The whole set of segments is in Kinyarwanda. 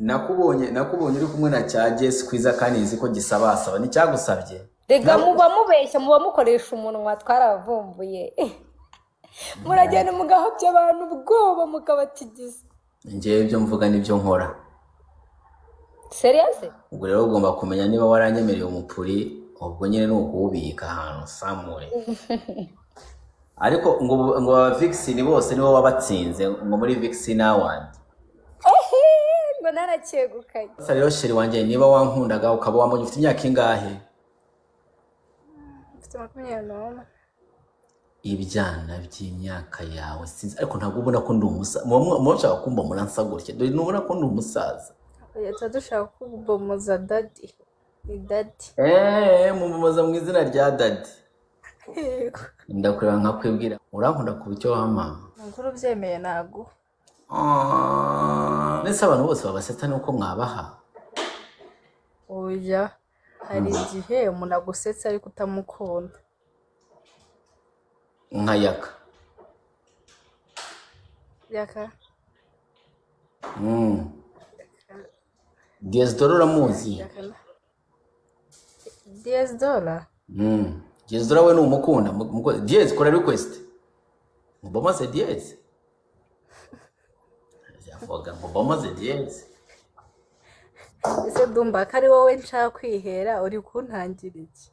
nakubonye uri kumwe na cya Jess kwiza kandi nzi ko gisabasaba ni cyagusabye. Rega muba mubeshya muba mukoresha umunwa twaravumbuye. Muragenda mugahobya abantu ubwoba mukabatigiza. Ngiye byo mvuga nibyo nkora. Serious? Ubwo rero ugomba kumenya niba waranyemereye umupuri ubwo nyine nukuwubika ahantu samure. Ariko ngo Vixen bose nibo wabatsinze ngo muri Vixen awandi. Ngo naracyegukanye. Sasa rero sheri wanje niba wankundaga ukaba wamonye ufite imyaka ingahe? Mfite 20. Ibyana by'imyaka yawe sinzi ariko ntabwo ubona ko ndi umusaza. Mu nshaka kumba muransa gutya. Dore nubona ko ndi umusaza. Yata dushaka kubomoza daddy. Ni daddy. Mumumoza mu izina rya daddy. Ndakureba nkakwibwira urankunda ku bicyo wama. Nkuru byemeye nago. Nese abantu bose babasetsa nuko mwabaha. Oya hari igihe umuntu agusetsa ariko utamukunda. Nkayaka. Yaka. $10 uramuzi? $10? $10 we numukunda. $10 kora request. Ngoma se $10. Yafoga ngoma se $10. Ese dumba kari wowe nshaka kwihera uri kuntangira iki?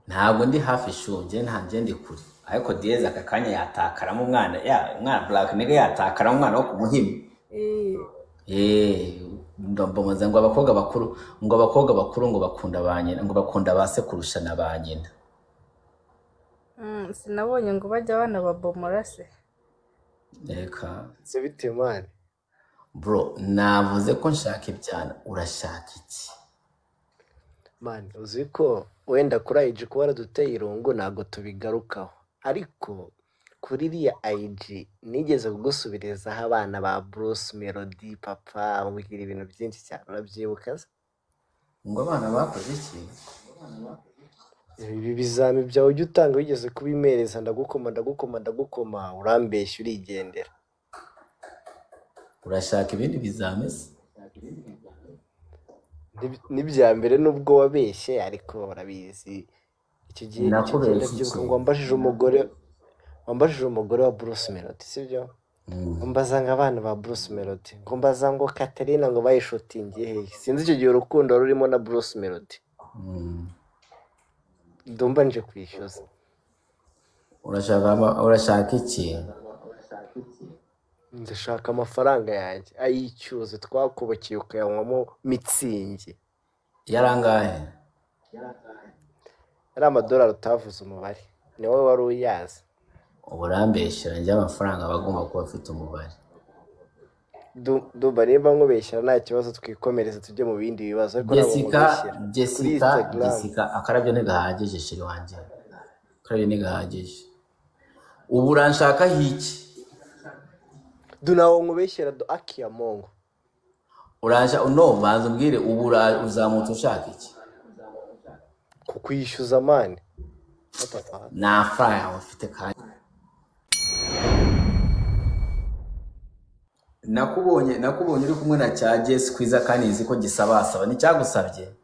Ntabwo ndi hafi shunje ntanje ndi kuri. Ariko $10 akakanya yatakaramo umwana black nigga yatakaramo umwana wo kumuhima. Ndombomaza ngo abakobwa bakuru ngo bakunda banyina ngo bakunda base kurusha nabanyina. Sinabonye ngo bajya bana babomora se. Reka se bite man. Bro navuze ko nshaka ibyana urashaka iki? Man uzi ko wenda kuri IG ko waraduteye irungu nago tubigarukaho. Ariko kuri iriya IG nigeze kugusubiriza abana ba Bruce Melody papa ubwira ibintu byinshi cyane urabyibuka se? Ngo abana bakoze iki? Ibi bizami byawe ujye utanga wigeze kubimereza ndagukoma urambeshya urigendera. Urashaka ibindi bizamese? Nibya mbere nubwo wabeshye ariko urabizi iki gihe nakubeshye ngo wambajije umugore wa Bruce Melody sibyo? Mbazanga abana ba Bruce Melody ngo mbazango Katerina ngo bayishotingiye he sinzi icyo gihe urukundo rurimo na Bruce Melody. Ndumva nje kwishyuza. Urashaka iki? Ndashaka amafaranga yanjye ayicyuze twakubakiye ukayanywamo mitsingi. Yarangahe? Ari amadolari utavuze umubare ni wowe wari uyazi. Uburambeshyira njye amafaranga bagomba kuba afite umubare. Duba niba nkubeshyira nta kibazo twikomereza tujye mu bindi bibazo ariko Jessica akarabyo ntigahagije shiri wanje. Akarabyo ntigahagije. Ubu uranshaka hiki? Dunawo nkubeshyira akiya mongo. Uransha banza umbwire ubu uzamutse ushaka iki? Kukwishyuza mani. Na fire ufite kandi. Nakubonye uri kumwe na cya Jess kwiza kandi nzi ko gisabasaba ni cyagusabye.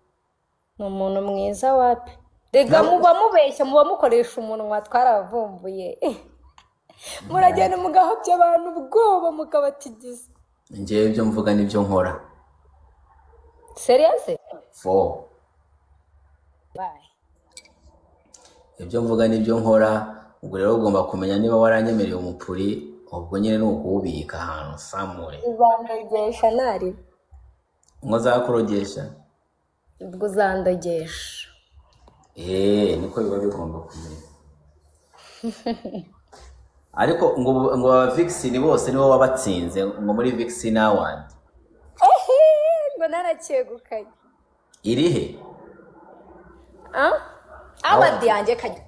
Ni umuntu mwiza wapi? Rega muba mubeshya muba mukoresha umunwa twaravumbuye. Muragenda mugahobya abantu ubwoba mukabatigiza. Ngiye byo mvuga nibyo nkora. Serious? Bye. Ibyo mvuga nibyo nkora. Ubwo rero ugomba kumenya niba waranyemereye umupuri ubwo nyine nukuwubika ahantu samure. Uzandogesha nari. Ngo zakurogesha? Ubwo uzandogesha. Niko biba bigomba kumenya. Ariko ngo Vixen bose nibo wabatsinze ngo muri Vixen awandi. Ngo naracyegukanye. Irihe? Awandi yanjye kajya.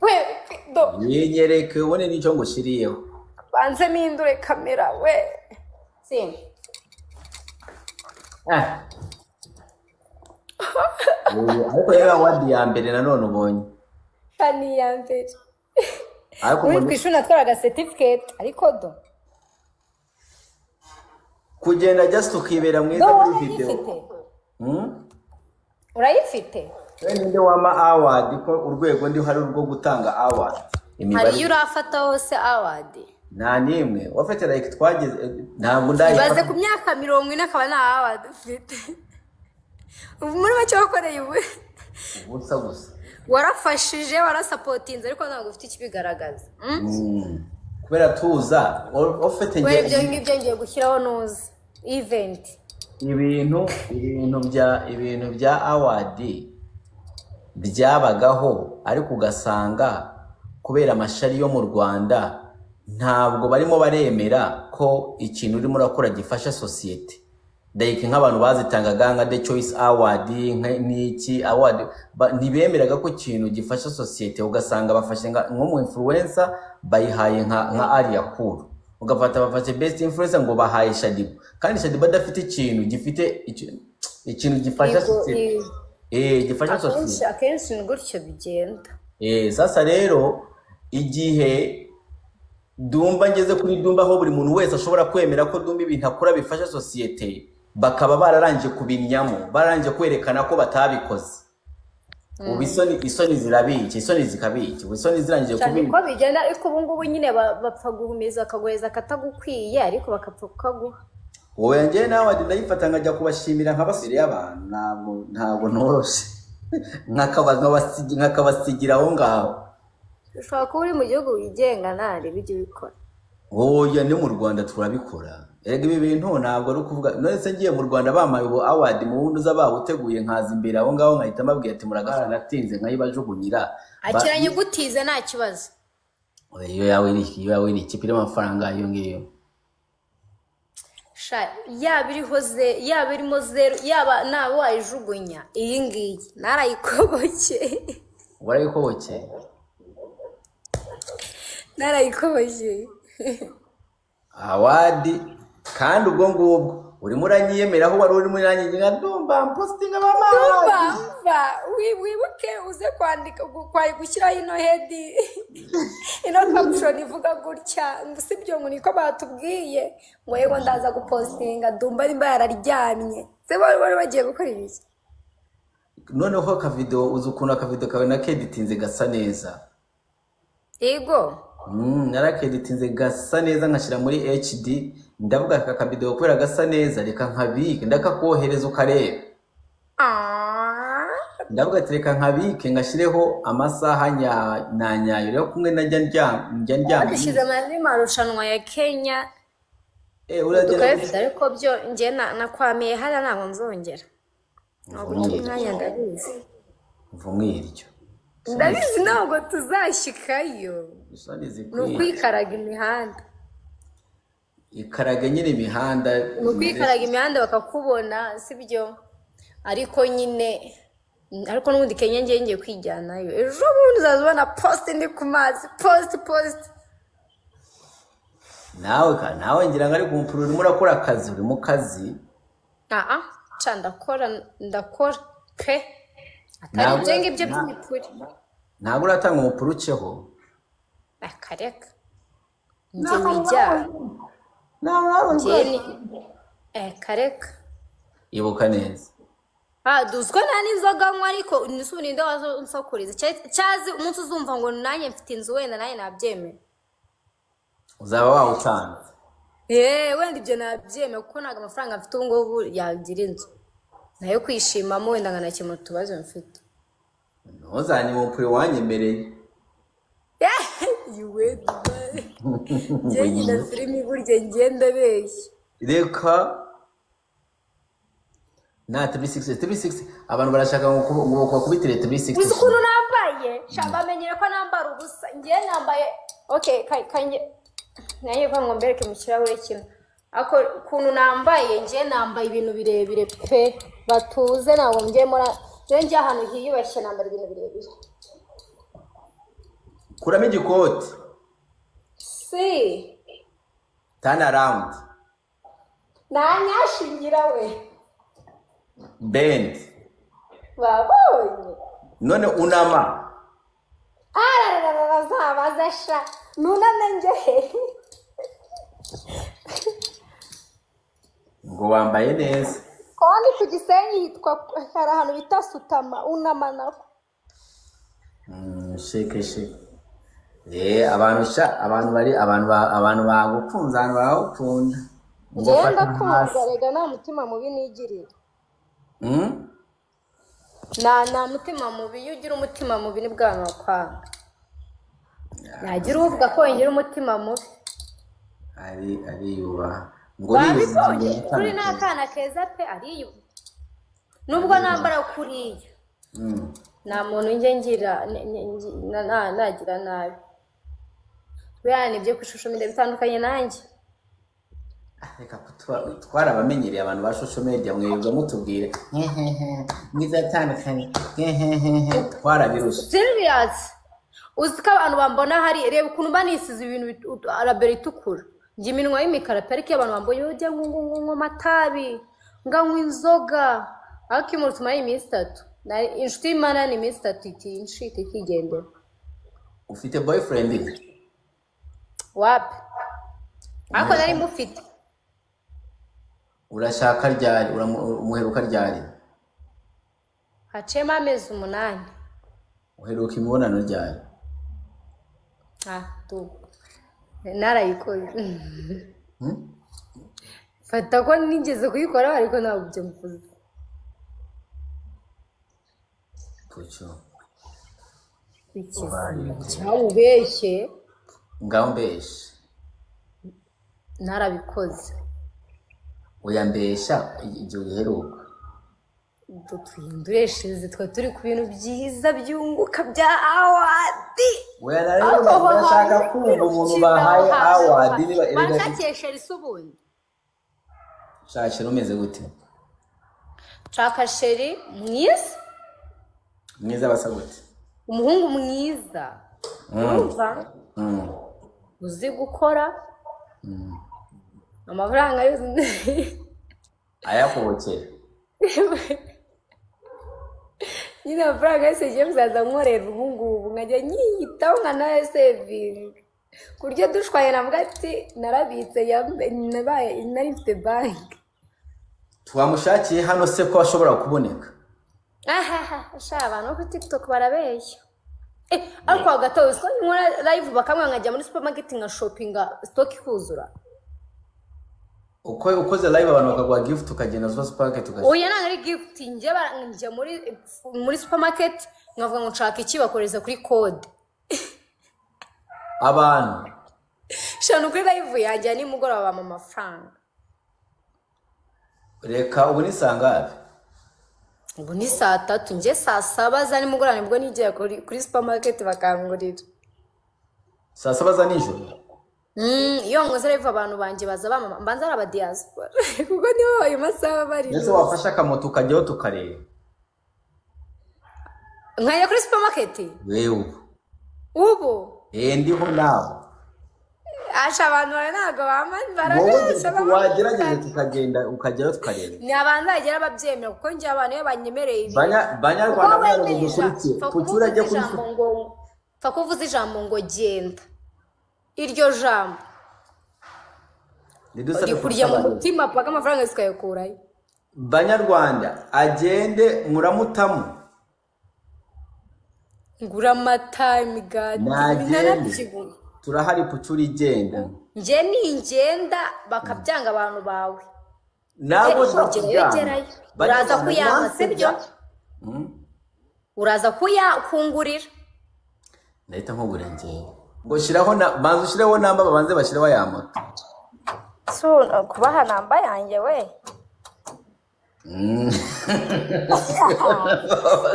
Yenyereke ubone n'icyo ngushiriyeho. Banze mpindure kamera we. Simba. Ariko yari awandi ya mbere nanone ubonye. Kani ya mbere. Ariko muri kwishuri natwaraga certificate ariko do. kugenda just ukibera mwiza no muri video urayifite urayifite ninde wama award ko urwego ndi hari urwo gutanga award hari iyo urafata hose award nta nimwe wafite like twageze ntabwo ndayifata baze ku myaka 40 akaba nta award ufite ubu muri make wakoreye ubu gusa warafashije warasapotinze ariko ntabwo ufite ikibigaragaza kubera tuza ufite ibyo ngibyo ngiye gushyiraho nuza event ibintu bya award byabagaho ariko ugasanga kubera amashari yo mu Rwanda ntabwo barimo baremera ko ikintu urimo urakora gifasha society like nk'abantu bazitangaga nka The Choice Award n'iki award ntibemeraga ko ikintu gifasha society ugasanga bafashe nko mu influencer bayihaye nka Aria Cool ugafata bafashe best influencer ngo bahaye Shadibu kandi Shadibu adafite ikintu gifite ikintu gifasha society gifasha society akenshi ni gutyo bigenda sasa rero igihe Dumba ngeze kuri Dumba aho buri muntu wese ashobora kwemera ko Dumba ibintu akora bifasha society bakaba bararanje kubinyamo baranje kwerekana ko batabikoze isoni zirabice isoni zikabike isoni zirangije kubintu ko bigenda ariko ubu ngubu nyine bapfa guhumeza akagweza katagukwiye ariko bakapfa kukaguha wowe ngiye nawe ndayifata nkajya kubashimira nk'abasire y'abantu ntabwo noroshe nkakabasigira aho ngaho ushobora kuba uri mu gihugu wigenga ntari bijye bikora oya ni mu Rwanda turabikora erega ibi bintu ntabwo ari ukuvuga none se ngiye mu Rwanda bamaye award mu wundi uza bawuteguye nkaza imbere aho ngaho nkahita mbabwira ati muragahara natinze nkayibajugunyira akiranye gutize nta kibazo iyo yawe ni ikipe y'amafaranga iyo ngiyo yaba iriho yaba irimo zero yaba nawe wayijugunya iyi ngiyi narayikobokeye warayikobokeye narayikobokeye awadi kandi ubwo ngubwo urimo uranyiyemeraho wari urimo uranyigira Dumba posting abama wibuke uze kwandika gushyiraho ino head ino caption ivuga gutya ngo sibyo ngo niko batubwiye ngo yego ndaza gupostinga Dumba nimba yararyamye se bari bagiye gukora ibiki noneho ka video uzi ukuntu ka video kawe nakeditinze gasa neza yego narakeditinze gasa neza nkashira muri HD ndavuga aka video kubera gasa neza reka nkabike ndakakohereza ukareba ndavuga ati reka nkabike ngashireho amasaha nanyayo rero kumwe najya ndyama bishize amani marushanwa ya Kenya uragenda ariko byo nge nakwamiye hara ntabwo nzongera ntabwo umwanya ndabizi mvumwiryo ndabizi ntabwo tuzashyikayo ni ukwikaraga imihanda ikaraga nyine imihanda ni ukwikaraga imihanda bakakubona sibyo ariko nyine ariko n'ubundi Kenya ngiye kwijyanayo ejo bundi uzazubona post ndi ku mazi post nawe ngira ngo ari kumpura urimo urakora akazi uri mu kazi ndakora pe atari ibyo ngibyo by'imipuri ntabwo uratanga umupuru uceho akareka njye nijyana kareka ibuka neza duzwe nta n'inzoga nywa ariko nisubira inde wansakuriza cyazi umunsi uzumva ngo nanjye mfite inzu wenda nanjye nabyemera uzaba wawutanze wenda ibyo nabyemera kuko ntabwo amafaranga mfite ubu ngubu yagira inzu nayo kwishimamo wenda nkanakemura utubazo mfite ntuzanye umupuri wanyemereye yuwe njye nyina filimi burya ngenda beshya reka na 360 abantu barashaka ngo bakubitire 360 uzi ukuntu nambaye shamba amenyere ko nambara ubusa ngiye nambaye kanje naye kwa ngo mbereke mu kirahure kimwe ako ukuntu nambaye ngiye nambaye ibintu birebire pe batuze ntabwo ngiye mora ngiye ahantu hiyubashye nambara ibintu birebire kuramo igikoti turn around nanyashingira we bend babonye none unama bazasha nuname nje ngo wambaye neza kandi ku Gisenyi hitwa hari ahantu bita Sutama unamanako. sheke abantu bagukunze abantu bagukunda Ngenda kumva rega nta mutima mubi nigirira. Nta mutima mubi, iyo ugira umutima mubi ni bwana wakwanga. Nagira uvuga ko ngira umutima mubi. ariyuba ngo Babibonye kuri n'akana keza pe ariyuba. Nubwo nambara kuriya. Nta muntu nge ngira nagira nabi. Bene ibyo kushusho media bitandukanye nanjye. reka twarabamenyereye abantu ba social media mwebwe mutubwire mwizatandukanye twarabirusha. Serious. Uziko abantu bambona hari reba ukuntu banisize ibintu arabere itukura. Ngi iminwa y'imikara parike abantu bamboye ujya ngo matabi nganywa inzoga akimurutuma y'iminsi 3 inshuti y'Imana ni iminsi 3 itinshite kigendera. Ufite boyfriend Wapi ako nari mufite urashaka ryari umuheruka ryari hacema amezi 8 uheruka imibonano ryari tu narayikoze fata ko nigeze kuyikora ariko ntabwo byo mvuze kucyo cyangwa ubeshye ngaho mbeshe narabikoze uyambesha igihe uheruka dutuhindureshize twa turi ku bintu byiza byunguka bya awadi urashaka kumva umuntu bahaye awadi niba banshakisha risubundi shakira umeze gute shaka sheri mwiza basa gute umuhungu mwiza urumva uzi gukora amafaranga yose ayakubokera nyine amafaranga yose ngiye kuzaza nkorera ubu ngubu nkajya nyiyitaho nka nawe sevingi kurya dushwaye navuga ati narabitse nari mfite banki twamushakiye hano se ko ashobora kuboneka ashaka abantu bo kuri TikTok barabeshya ariko hagati aho nkora live bakamwe nkajya muri supermarket nka shoppinga stock ikuzura ukoze live abantu bakaguha gift ukagenda zo supermarket oya nanga ari gift njye muri supermarket nkavuga ngo nshaka iki bakoreza kuri code abantu shano kuri live yajya ni mugoroba bama amafaranga reka ubu ni sangabe ubu ni 3 nje 7 za nimugoroba nibwo nigiye kuri supermarket bakangurira 7 za nijoro iyo ngoze live abantu banje baza bama mbanza araba diaspora kuko niho ayo masaha bari ndetse wafasha akamoto ukajyaho tukareba nkajya kuri supermarket wewe ubu ndiho nawe asha abantu ntago barabesha wagerageze tukagenda ukajyaho tukareba ni abanza bagera babyemera kuko njye abantu iyo banyemereye ibi banyarwanda bari gukurikiye kucyura ajya kuri fakuvuza ijambo ngo genda iryo jambo kurya mu mutima paka amafaranga zikayakurayo banyarwanda agende muramutamu ngura amata imigati nagende turahari pucuri igenda nje ningenda bakabyanga abantu bawe nabo bagerayo uraza kuyama sibyo uraza kuyakungurira ndahita nkugura njyewe ngo shiraho banza ushireho namba babanze bashiraho ya moto so kubaha namba yanjye we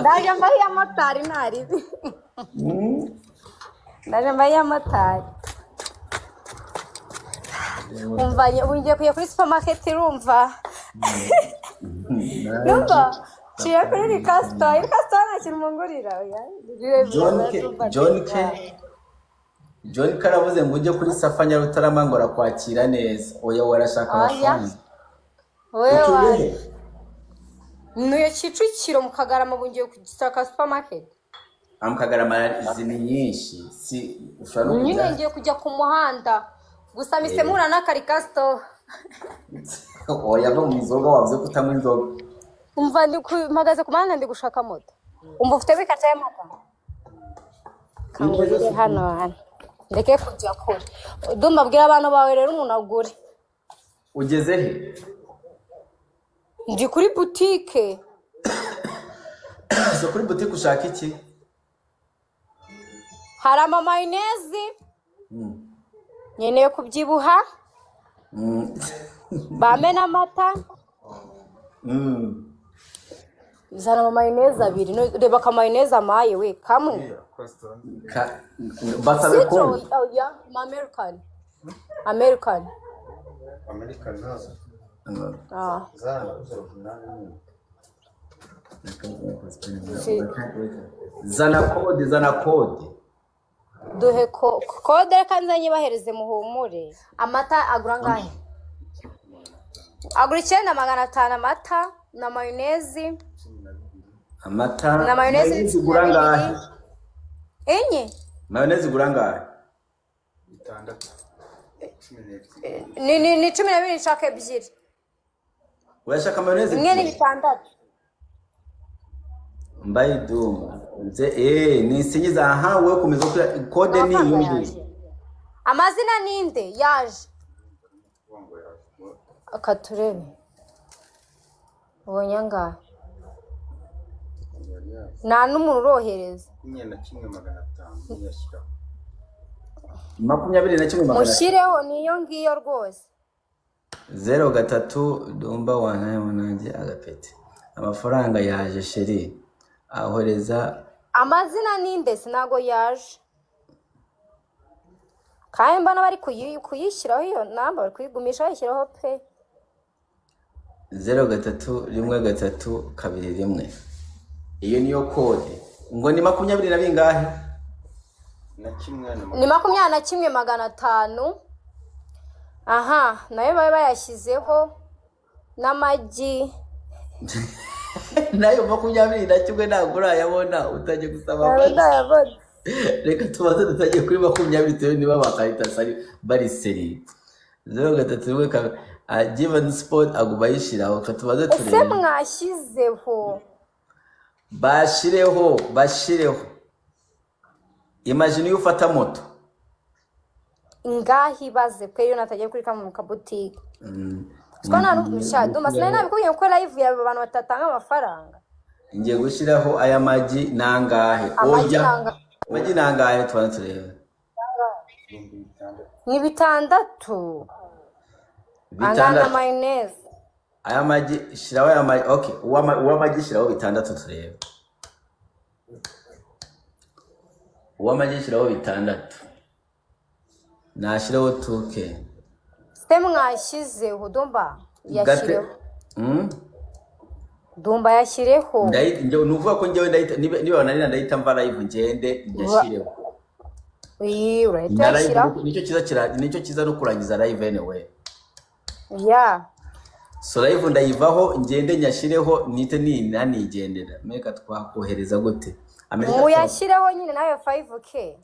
ndaje mbaye amotari ntari ndaje mbaye amotari umvanye ungiye kuya kuri supermarket urumva numva ciye kuri rikasta nakira umungurira John karavuze ngo ujye kuri Safa Nyarutarama ngo arakwakira neza oya warashaka amafaranga wewe nuye Kicukiro mu Kagarama bungiye kugishaka supermarket Kagarama izini nyinshi ushobora nyine ngiye kujya ku muhanda gusa misemura na karikasto oya no mu nzoga wavuze kutanywa inzoga umva mpagaze ku muhanda ndi gushaka moto umva ufite bikata y'amata kangurire hano ndeke kujya kure Dumba bwira abantu bawe rero umuntu agure ugeze he ndi kuri boutique so kuri boutique ushaka iki hari mayonnaise nkeneye kubyibuha bamena amata zana mayonnaise abiri reba ka mayonnaise amaye we kamwe basabe ko ya American zana kode duhe kode reka nzanye bahereze muhumure amata agura ngahe agura 9,500 amata na mayonnaise na mayonnaise igura ngahe enye mayonnaise igura ngahe 6 ni 12 nshaka ebyiri urashaka mayonnaise imwe ni 6 mbaye Dumba ni sinyiza aha we komeza kode ni yundi amazina ninde yaje akaturebe ubonye ngahe nta n'umuntu urohereza 21,500 mushireho niyo ngiyo rwose 03 Dumba wanjye agapete amafaranga yaje sheri ahoreza amazina ninde sinago yaje kandi mbana bari kuyishyiraho iyo namba bari kuyigumisha yishyiraho pe 03 iyo niyo kode ngo ni 20 na bingahe ni 21,500 aha nayo bayashyizeho n'amagi nayo 21 ntabwo urayabona utajye gusaba reka tubaze dutagiye kuri 20 niba bakahita bari seri 03 given spot aguma yishiraho katubaze turebe ese mwashyizeho bashireho imagine ufata moto ingahi baze pe yo natagiye kuri mu kabutike Skona n'umusha Dumba sinari nabikubwiye ko live ya abantu batatanga amafaranga ngiye gushiraho aya magi nangahe oya magi nangahe twana turebe ni 6 bitandatu mayonnaise aya magi shiraho aya magi okay uwa magi shiraho 6 turebe uwa magi shiraho 6 nashiraho 2k mwashyizeho Dumba yashyireho Dumba yashyireho nuvuga ko njyewe ndahita niba wanarina ndahita mva live ngende nyashyireho urahita yashyiraho nicyo kiza no kurangiza live anyway so live ndayivaho ngende nyashyireho nite nanigendera meka twakohereza gute muyashyireho nyine nayo 5k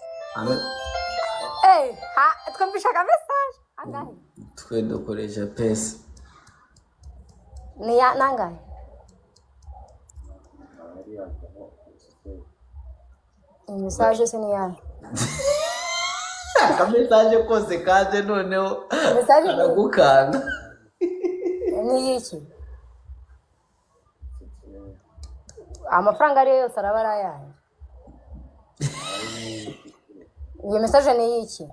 twumvishaga message angahe twe dukoresha pesa ni nangahe message se ni yana message kose kaje noneho aragukanga ni iki amafaranga ariyo yose arabara yayo iyo message ni iki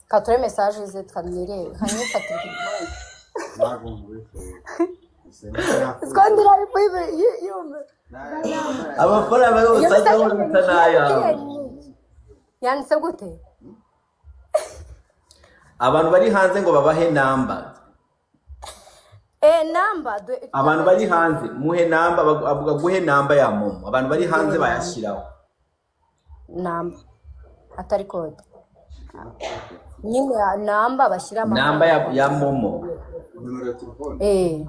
kature message ze tkamire kanyifatira skandira ipibe yumbe amafaranga yose azaboneka nayo yanditse gute abantu bari hanze ngo babahe namba namba abantu bari hanze muhe namba avuga guhe namba ya momo abantu bari hanze bayashiraho namba atari code nyine namba bashyira namba ya momo numero ya telefone 0788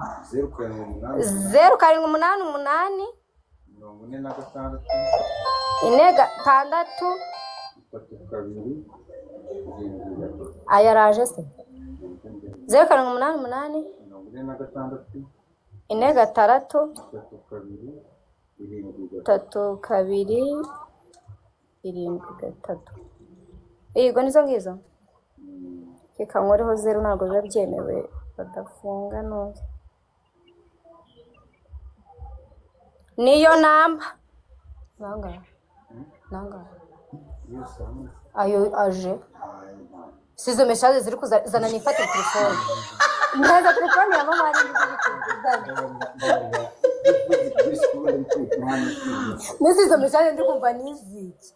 46 46 aya araje se 0788 46 32 73. Yego nizo ngizo. Reka nkoreho 0 ntabwo biba byemewe badafunga nose. Niyo namba. Nanga. Ayo aje. Sizo message ziri kuzana nifate telefone. Neza telefone ya mama ari Nisizo message ndi kumva niziki.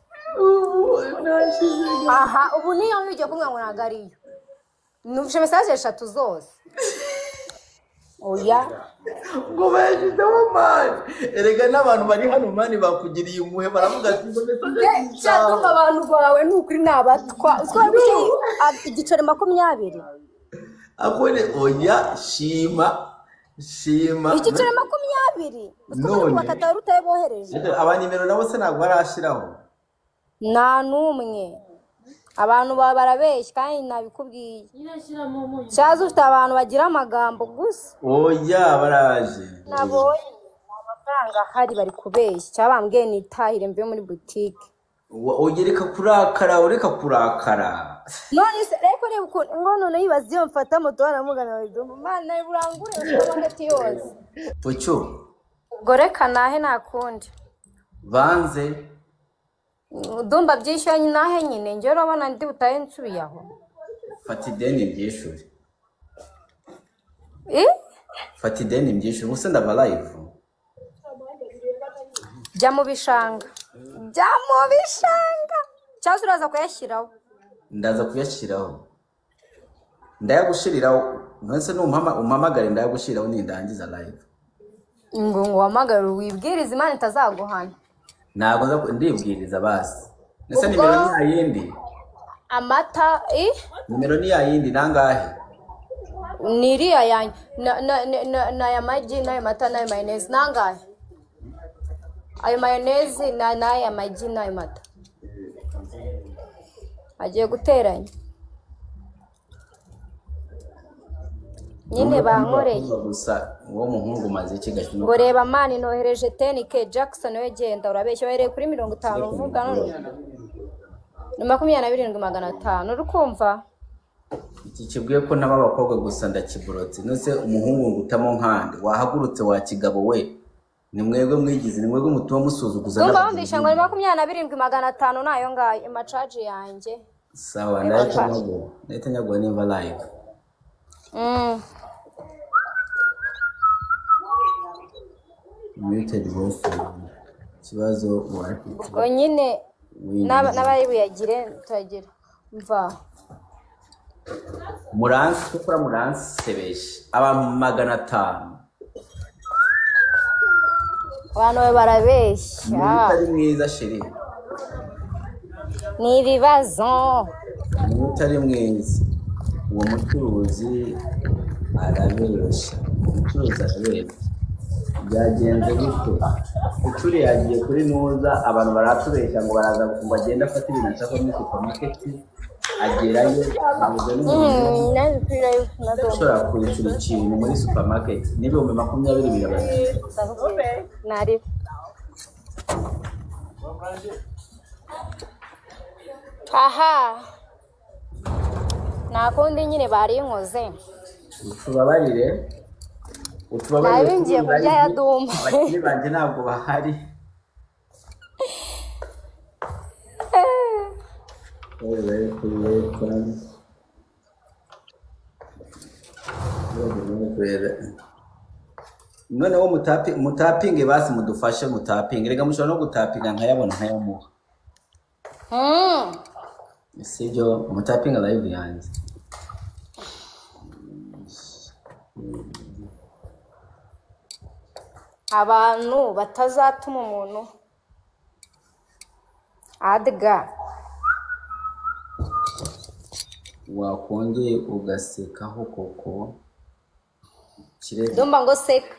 Aha, ubu niyo ngiye kumwe ngo nagariyo. Nufishe message eshatu zose. Oya. Ngo bashizeho mani. Erega n'abantu bari hano mani bakugiriye umuhe baravuga ati ngo message cyatuma abantu bawe n'ukuri nabatwa. Twabiki igiceri 20. Akone oya shima. Igiceri 20. None bakatara utabohereje. Abanimero nabo se ntabwo barashiraho. Nta numwe. Abantu baba barabeshya kandi nabikubwiye. Cyazo ufite abantu bagira amagambo gusa. Oya baraje. Nabonye amafaranga hari bari kubeshya. Cyabambwiye nitahire mve muri boutique. Ogereka kurakara ureka kurakara. None se reko reba uko none yibaza iyo mfata moto baramugana baridumba. Mana burangure bafite yose. Pocho. Goreka nahe nakundi. Vanze. Dumba byishyuye nahe nyine njye urabona ndi butaye nsubiyaho. Fata ideni byishuri. Fata ideni byishuri gusa ndava live. Jya mu bishanga. Cyazo uraza kuyashyiraho. Ndaza kuyashyiraho. Ndayagushiriraho. Nonese umpamagare ndayagushiriraho nindangiza live. Ngo wamagara wibwiriza Imana itazaguhana. Ntabwo ndibwiriza basi. Nese nimero ni yindi. Amata nimero ni yindi nangahe? Niriya yanyu na ya maji na ya mata na ya mayonnaise nangahe? Ayo mayonnaise na ya maji na ya mata. Agiye guteranya. Nyine bankoreye. Gusa uwo muhungu maze ikigashino. Ngo reba mani nohereje 10K Jackson we genda urabeshya wahereye kuri 50 uvuga none. Ni 27,500 urukumva? Iki kibwiye ko ntaba abakobwa gusa ndakiburotse. Nose umuhungu ngutamo nkande wahagurutse wa kigabo we. Ni mwebwe mwigize ni mwebwe mutuwa musuzuguza. Ngomba wumvisha ngo 27,500 nayo ngaye amachaji yanjye. Sawa ndahita nyagwa nimba live. Muted voice. Kibazo wapi? Ubwo nyine n'abari buyagire turagira. Mva. Muransi kukora muransi sebeshi. Abantu 500. Abantu barabeshya. Ari mwiza sheri. Ni ibibazo. Utari mwiza. Uwo mucuruzi arabeshya. Umucuruzi arabeshya. Byagenze gute? Ukuri yagiye kuri Nuza abantu baratubeshya ngo baraza ngo agenda afata ibintu ashaka muri supermarket agerayo abuze n'umuntu. Nazi kwirayo nazo. Ushobora kwishyura ikintu muri supermarket n'ibihumbi 20 birabaye. Nari. Aha. Nakundi nyine bari inkoze. Tubabarire. Nabingiye kurya ya Dumba. Abakiri banje ntabwo bahari. None wo mutapinge basi mudufashe mutapinge. Rega mushobora no gutapinga nkayabona nkayamuha. Sibyo mutapinga live yanjye. Abantu batazatuma umuntu adga wakongeye ugasekaho koko kireze. Dumba ngo seka.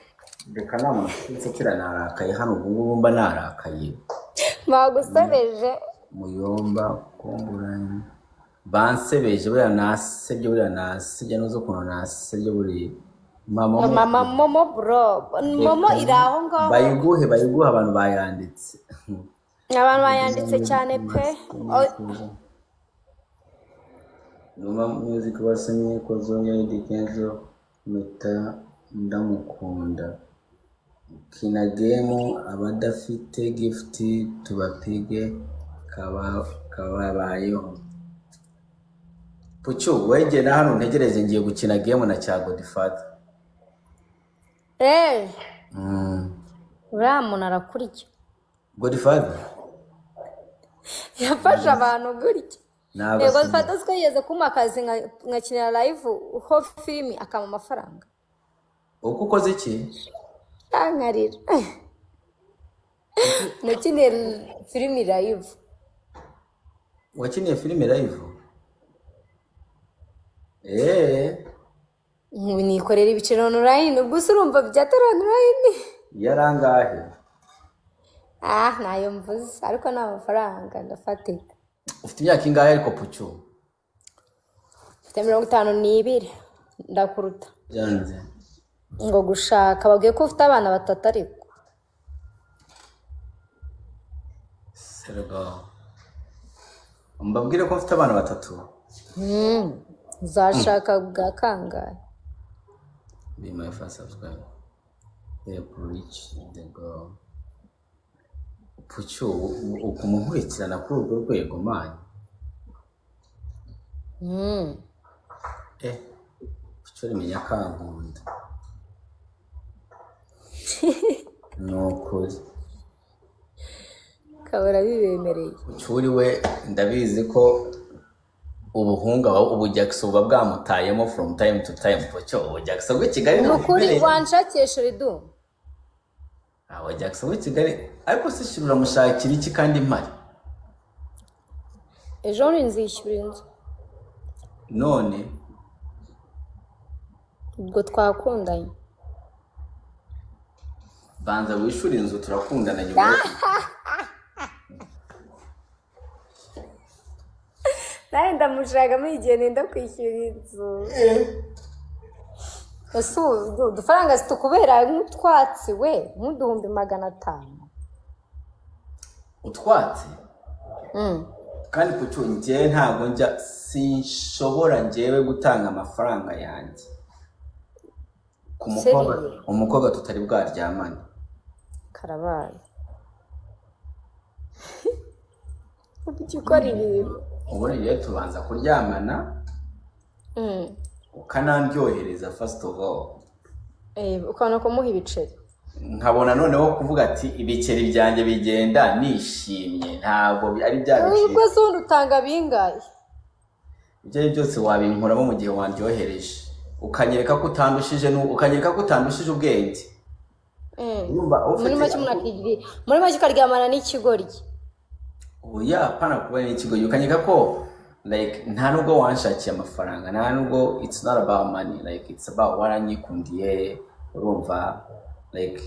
Reka namusetsa kiranarakaye hano ubu mba narakaye. Bagusebeje. muyomba konguranye bansebeje buriya nasebye nuzo kuno nasebye buriya mama momo bro momo iraho ngaho bayiguhe abantu bayanditse cyane pe Numa music wasemye ko zonye dikenzo meta ndamukunda kina game abadafite gift tubapige kababayeho Puchu wenge na hano ntegereze ngiye gukina game na cya Godfather uriya muntu arakurya Godfather yafashe abantu gutya Godfather twigeze kuma akazi nkakinira live ho film akama amafaranga uko ukoze iki nkarira nakiniye film live wakiniye film live nikorera ibiciro online gusa urumva byatara online yarangahe nayo mvuze ariko nta mafaranga ndafatika ufite imyaka ingahe ariko Puchu ufite 52 ndakuruta yanze ngo gushaka babwiye ko ufite abana batatu ariko serega mbabwire ko ufite abana batatu uzashaka bwa kangahe be my first subscribe reach the goal Puchu ukumukurikirana kuri urwo rwego mani Puchu rimenya kankunda nukuri kabura bibemereye Puchu we ndabizi ko ubuhunga ubu Jackson bwamutayemo from time to time Puchu ubu Jackson w'Ikigali nukuri wanshakisha ridu Jackson w'Ikigali ariko se shibura mushakira iki kandi mpari ejo nzishyura inzu none ubwo twakundanye banza wishura inzu turakundana nyuma nawe ndamushaka muri igihe nenda kwishyura inzu udufaranga zitukubera nk'utwatsi we nk'uduhumbi 500 utwatsi kandi Puchu njyewe ntabwo njya sinshobora njyewe gutanga amafaranga yanjye ku umukobwa tutari bwaryamane karabaye ukikora ibintu ubu rero tubanza kuryamana ukanandyohereza first of all ukabona kumuha ibiceri nkabona noneho kuvuga ati ibiceri byanjye bigenda nishimye ntabwo ari bya biceri ubwo zundi utanga bingaye ibyo byose wabinkuramo mu gihe wandyohereje ukanyereka ko utandushije ubwenge muri make ukaryamana n'ikigoryi oya pana kuba n'ikigoryi ukanyereka ko like nta nubwo wanshakiye amafaranga nta nubwo it's not about money like it's about waranyikundiye urumva like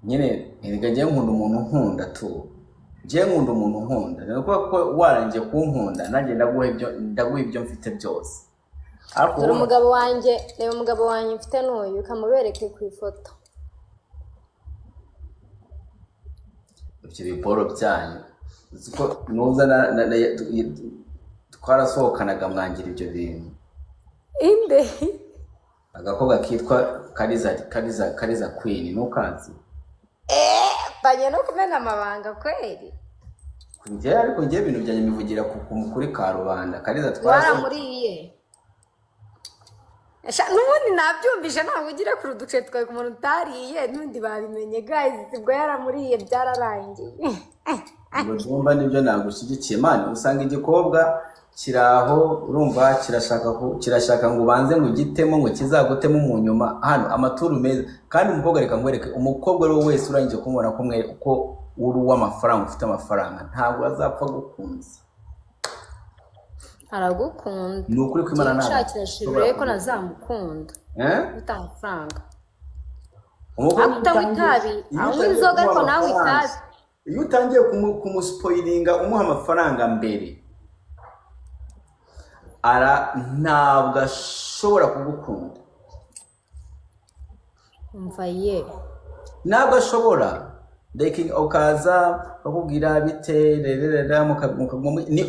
nyine ngiye nkunda umuntu nkunda tu ngiye nkunda umuntu nkunda nuko ko warangiye kunkunda nanjye ndaguha ibyo mfite byose dore umugabo wanjye mfite n'uyu ukamubereke ku ifoto ibyo biporo byanyu uziko nuza twarasohokanaga mwangira ibyo bintu inde agakobwa kitwa Kariza Queen nukazi banye no kumena amabanga kweri njye ariko njye ibintu byanyu bivugira kuri Karubanda Kariza twaramuriye n'ubundi nabyumvise ntabwo ugira ku ruduce twawe ku muntu utariye n'undi babimenye guys ubwo yaramuriye byararangiye ubwo nibyo nagushyigikiye mani usanga igikobwa kiraho urumva kirashaka ngo ubanze ngo ugitemo ngo kizagutemo mu nyuma hano amaturu meza kandi umukobwa reka nkwereke umukobwa rero wese urangije kumubona ko uri uw'amafaranga ufite amafaranga ntabwo azapfa gukunza aragukunda ni ukuri kwimana nawe nshakira shibure ko nazamukunda ufite amafaranga umukobwa utanywa itabi anywa inzoga ariko nawe itabi iyo utangiye kumuspoilinga umuha amafaranga mbere ntabwo ashobora kugukunda. umva ye Ntabwo ashobora ukaza bakubwira bite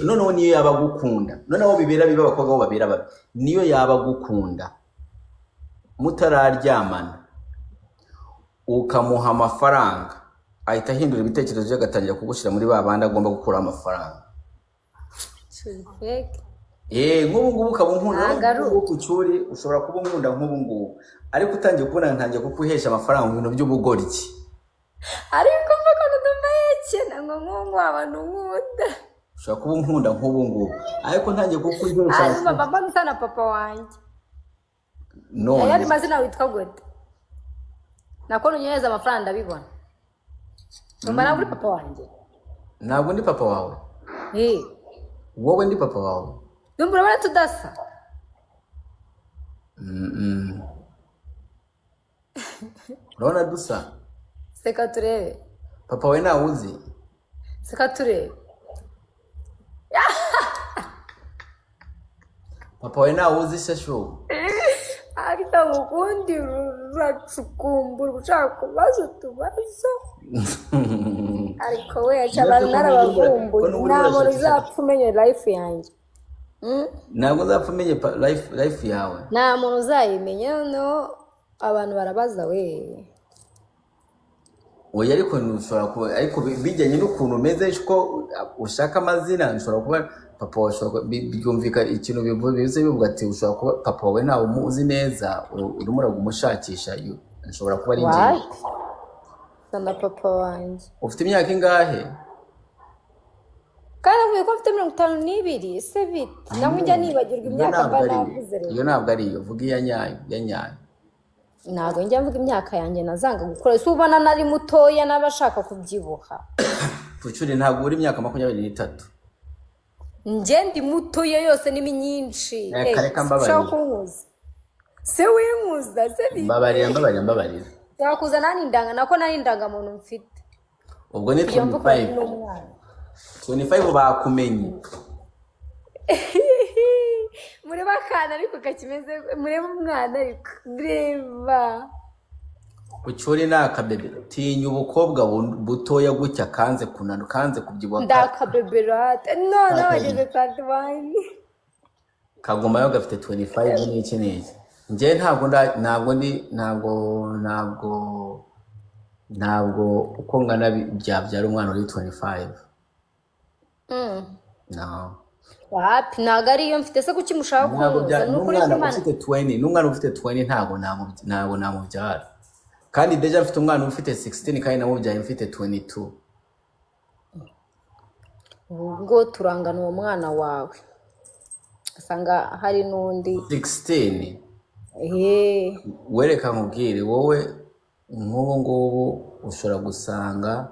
noneho niyo yaba agukunda, noneho bibera biba abakobwa bo babera babi, niyo yaba agukunda mutararyamana ukamuha amafaranga ahita ahindura ibitekerezo bye agatangira kugushyira muri ba bandi agomba gukura amafaranga. Nk'ubu ngubu ukaba unkunda ku cyuri, ushobora kuba unkunda nk'ubu ngubu, ariko utangiye kubona ntangiye kukwihesha amafaranga mu bintu by'ubugoryi. ariko mvuga ngo ndumvaye cyane ngo nkungu abantu nkunda. Ushobora kuba unkunda nk'ubu ngubu, ariko ntangiye kukwihesha. Papa nsa na papa wanjye. None yari mazina witwa gute? Nako nunyereza amafaranga ndabibona. Mbana kuri papa wanjye. Ntabwo ndi papa wawe. Wowe ndi papa wawe. Ndumva urabona tudasa. Urabona dusa? Seka turebe. Papa we nawe uzi? Seka turebe. Papa we nawe uzi shashu? Ariko ngukundi uracukumbura ushaka kubaza utubazo. Ariko we acabana narabavumbuye nta muntu uzapfa umenye life yanjye. Ntabwo uzapfa umenye life yawe. Nta muntu uzayimenya, no abantu barabaza we. Oya ariko ntushobora kuba, ariko bijyanye n'ukuntu umeze ko ushaka amazina, nshobora kuba papa washobora byumvika ikintu bivuze bivuga ati ushobora kuba papa we nawe umuzi neza urimo uragumushakisha, nshobora kuba ari njye. Sana papa wanjye. Ufite imyaka ingahe? Kandi avuye ko mfite 52 se bite? Namwe njya nibagirwa imyaka mba navuze rero. Iyo ntabwo ari iyo, vuga iya nyayo, ya nyayo. Ntabwo njya mvuga imyaka yanjye nazanga gukora. Se ubona nari mutoya n'abashaka kubyibuha. Pucuri ntabwo uri imyaka 23. Nje ndi mutoya yose ni myinshi. Kareka mbabarira. Se winkuza se bite? Mbabarira. Yakuza nani ndanga nako nari ndanga muntu mfite. Ubwo ni 25. 25 bakumenye. Mureba kana ariko kakimeze, mureba umwana ariko reba. Ucyuri nakabebe tinya ubukobwa butoya gutya kanze kunanu kanze kubyibuha. Ndakabeberate no bageze kandi bani. Kagomayo gafite 25 n'iki n'iki. Nje ntabwo uko ngana byabyara umwana uri 25. No. Wapi ntago ariyo mfite se kuki mushaka kumuza n'ukuri Imana ufite 20 n'umwana ufite 20 ntago namubyara. Kandi deja mfite umwana ufite 16 kandi namubyaye mfite 22. Ubwo turangana uwo mwana wawe. Asanga hari nundi 16. Wereka nkubwire wowe nk'ubu ngubu ushobora gusanga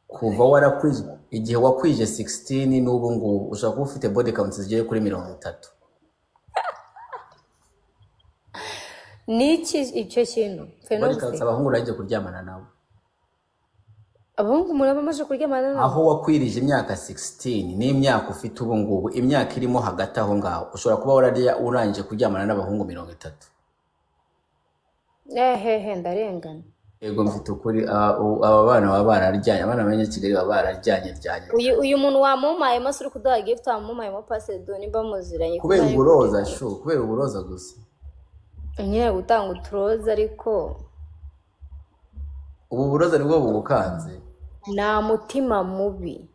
kuva warakwije igihe wakwije 16 n'ubu ngubu ushobora kuba ufite body count zigiye kuri 30. Niki icyo kintu Body count abahungu urajye kuryamana nabo. Abahungu muraba maje kuryamana nabo. Aho wakwirije imyaka 16 n'imyaka ufite ubu ngubu imyaka irimo hagati aho ngaho ushobora kuba warariya urangije kuryamana n'abahungu 30. Ndarengana. Yego mfite ukuri aba bana baba bararyanye, abana b'Abanya Kigali baba bararyanye. Uyu muntu wamumaye maso uri kuduha gift wamumaye mo pasedo nimba muziranye kubera uburoza gusa. Nyine gutanga uturoza ariko ubu buroza nibwo bugukanze. Nta mutima mubi.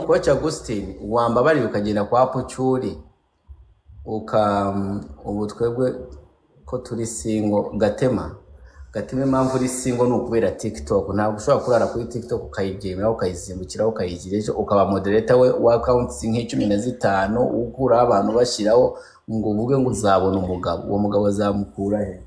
Coach Agustin wambabari ukagenda kwa Pucuri ubu twebwe ko turi singo Gatema impamvu uri singo ni ukubera TikTok. Ntabwo ushobora kurara kuri TikTok ukayigemera ukayisimbukiraho ukayigirejo ukaba moderator we wa accounts nk'15 ukura abantu bashiraho ngo uvuge ngo uzabona umugabo, uwo mugabo azamukura he?